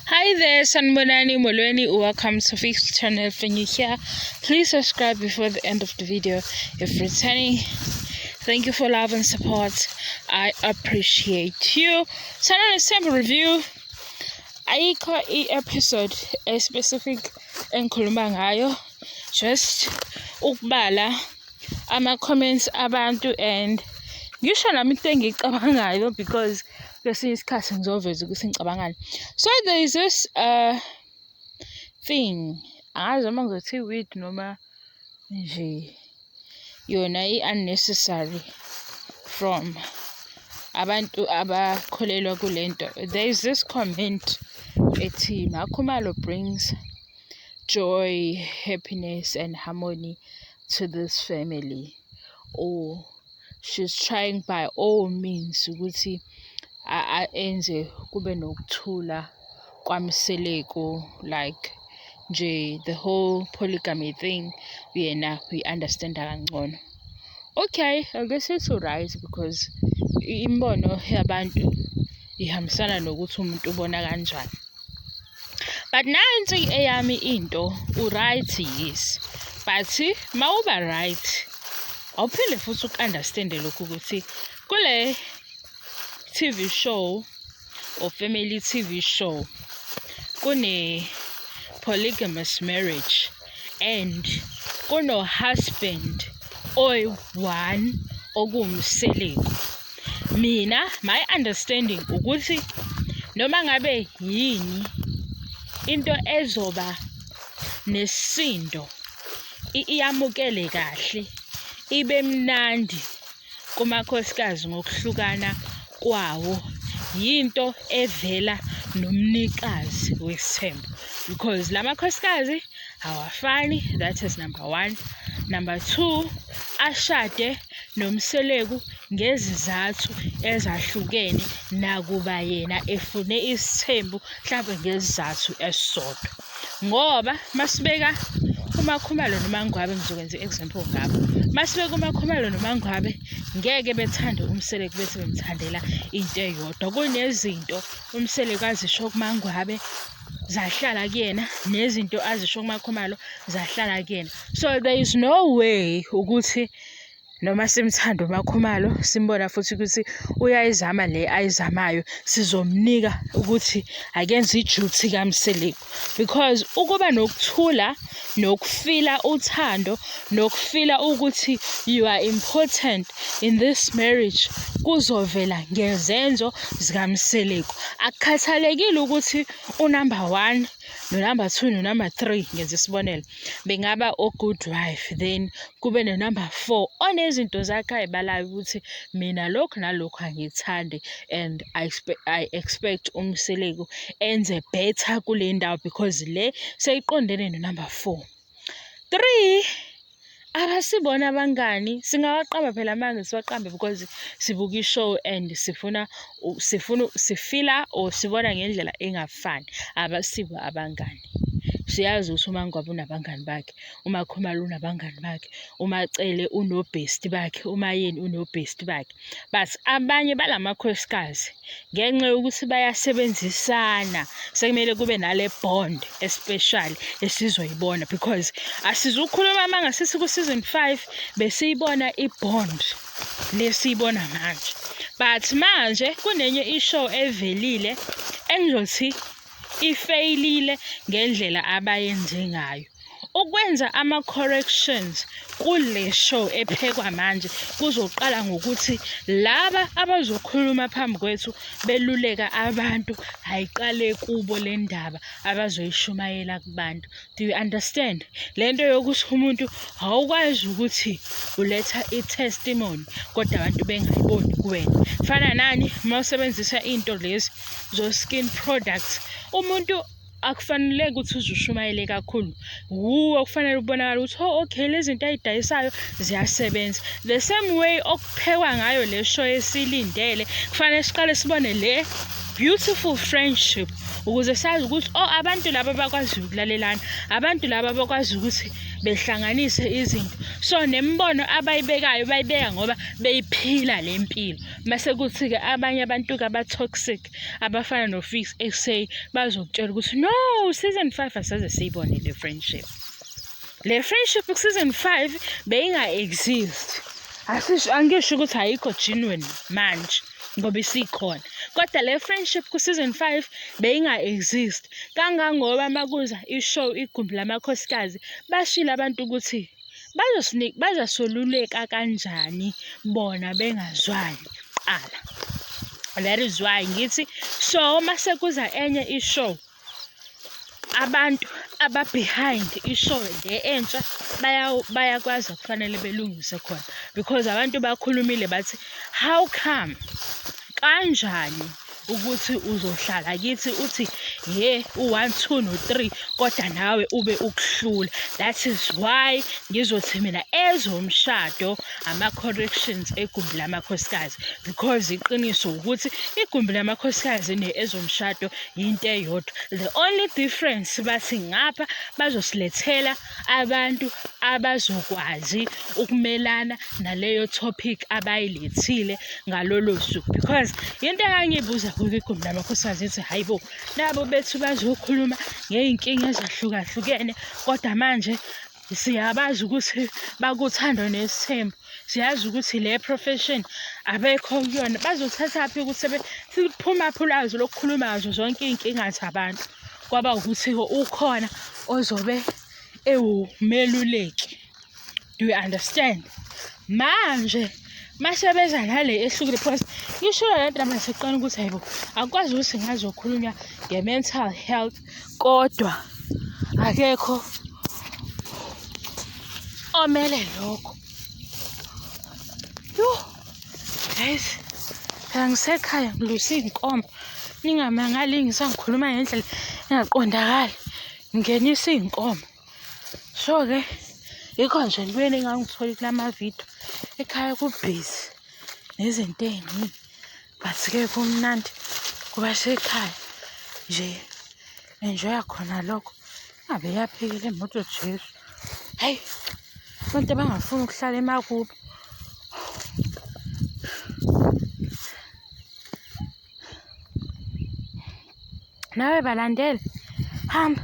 Hi there, Sanbonani Molweni. Welcome to Fixed Channel. When you're here, please subscribe before the end of the video. If returning, thank you for love and support. I appreciate you. So now it's time to review. Ayikho episode a specific enkhuluma ngayo, just ukubala ama comments abantu and ngisho nami into engicabangayo because kwesinye isikhathi ngizoveza ukuthi ngicabangani. So there is this thing, angazi noma ngizothi weed noma nje yona unnecessary from abantu abakholelwa kulento. There is this comment ethi Makhumalo brings joy, happiness and harmony to this family, or she's trying by all means ukuthi enze kube nokuthula kwamseleko, like nje the whole polygamy thing yena we understand kangcono. Okay, I guess it's alright because imbono yabantu ihambisana nokuthi umuntu ubona kanjani. But nansi eyami into right, yes, but mawuba right awuphinde futhi ukunderstande lokhu ukuthi kule TV show or family TV show kune polygamous marriage and kuno husband oyi-one okuwumseleko. Mina my understanding ukuthi noma ngabe yini into ezoba nesindo iyamukele kahle ibe mnandi kumakhosikazi ngokuhlukana kwawo, yinto evela nomnikazi wesithembu, because lamakhosikazi awafani. That is number one. Number two, ashade nomseleku ngezizathu ezahlukene nakuba yena efune isithembu mhlawumbe ngezizathu esisodwa. Ngoba masibeka uMakhumalo noMangwabe, ngizokwenza i-example ngabo, masibeka uMakhumalo noMangwabe ngeke bethande umseleko bese bemthandela into eyodwa. Kunezinto umseleko azisho kuMangwabe zahlala kuyena, nezinto azisho kuMakhumalo zahlala kuyena. So there is no way ukuthi noma simthanda uMakhumalo simbona futhi ukuthi uyayizama le ayizamayo sizomnika ukuthi akenze iduty kamseleko, because ukuba nokuthula nokufila uthando nokufila ukuthi you are important in this marriage kuzovela ngezenzo zikamseleko. Akukhathalekile ukuthi unumber 1 no-number 2 no-number 3, ngenza isibonelo, bengaba o-good wife, then kube no-number 4 onezinto zakhe ayibalayo ukuthi mina lokhu nalokhu angithandi and I expect umseleko enze better kule ndawo because le seyiqondene no-number 4. 3, abasibona abangani singawaqamba phela manje siwaqambe because sibuka ishow and sifila or sibona ngendlela engafani. Abasibo abangani, siyazi ukuthi uMangwabe unabangani bakhe, uMakhumalo unabangani bakhe, uMacele unobhesti bakhe, uMayeni unobhesti bakhe. But abanye balamakhosikazi ngenxa yokuthi bayasebenzisana sekumele kube nale bond especially esizoyibona, because asizukhuluma manga sithi ku season 5 besiyibona ibond lesiyibona manje. But manje kunenye ishow evelile engizothi ifailile ngendlela abayenze ngayo. Ukwenza ama-corrections kule show ephekwa manje kuzoqala ngokuthi laba abazokhuluma phambi kwethu beluleka abantu hayiqale kubo le ndaba abazoyishumayela kubantu. Do you understand? Lento yokuthi umuntu awukwazi ukuthi uletha i-testimony kodwa abantu bengayiboni kuwena. Fana nani mawusebenzisa into lezi zo-skin products, umuntu akufanele ukuthi uzushumayele kakhulu, wuwe okufanele ubonakala ukuthi okay lezi zinto ayidayisayo ziyasebenza. The same way okuphekwa ngayo le show esilindele kufanele siqale sibone le beautiful friendship ukuze sazi ukuthi abantu laba bakwazi ukulalelana, abantu laba bakwazi ukuthi behlanganise izinto. So nemibono abayibekayo bayibeka ngoba beyiphila le mpilo. Mase kuthi-ke abanye abantu-ke aba-toxic abafana no-Fix SA bazokutshela ukuthi no, season 5 asaze siyibone le friendship. Le friendship ku-season 5 beyinga-exist. Angisho ukuthi ayikho genuine manje ngoba isikhona, kodwa le friendship ku-season 5 beyinga-exist. Kangangoba makuza ishow igumbi lamakhosikazi bashilo abantu ukuthi bazasoluleka kanjani bona bengazwani kuqala. That is why ngithi so mase kuza enye ishow abantu aba-behind ishow le entsha bayakwazi kufanele belungise khona, because abantu bakhulumile bathi how come kanjani ukuthi uzohlala kithi uthi u1 2 no3 kodwa nawe ube ukuhlula. That is why ngizothi mina ezomshado ama-corrections egumbi lamakhosikazi, because iqiniso ukuthi igumbi lamakhosikazi ezomshado yinto eyodwa. The only difference bathi ngapha bazosilethela abantu abazokwazi ukumelana naleyo topic abayilethile ngalolo suku, because into engangibuza igumbi lamakhosikazi ithi hayibo nabo bethu bazokhuluma ngey'nkinga ezahlukahlukene, kodwa manje siyabazi ukuthi bakuthando Nes'thembu, siyazi ukuthi le profession abekho kuyona. Bazothathaphi ukuthi siphumaphi ulwazi lokukhuluma ngazo zonke iy'nkinga zabantu, kwaba ukuthi ukhona ozobe ewumeluleki. Do you understand? Manje mase beza nale ehlukile, because ngisho le nto manje siqala ukuthi hayibo akwazi ukuthi ngazokhulunywa nge-mental health kodwa akekho omele lokho. Guys, ngisekhaya ngilusa iy'nkomo, ningamangali ngisangikhuluma ngendlela engaqondakali, ngingenisa iy'nkomo. So-ke yikho nje entweni engangitholi kula mavidiyo. Ekhaya kubhizi nezinto ey'ningi, but-ke kumnandi kuba sekhaya nje, enjoya khona lokho. Ngabe yaphikile imoto Jesu, hayi abantu abangafuni ukuhlala emakubo. Nawe balandele, hamba.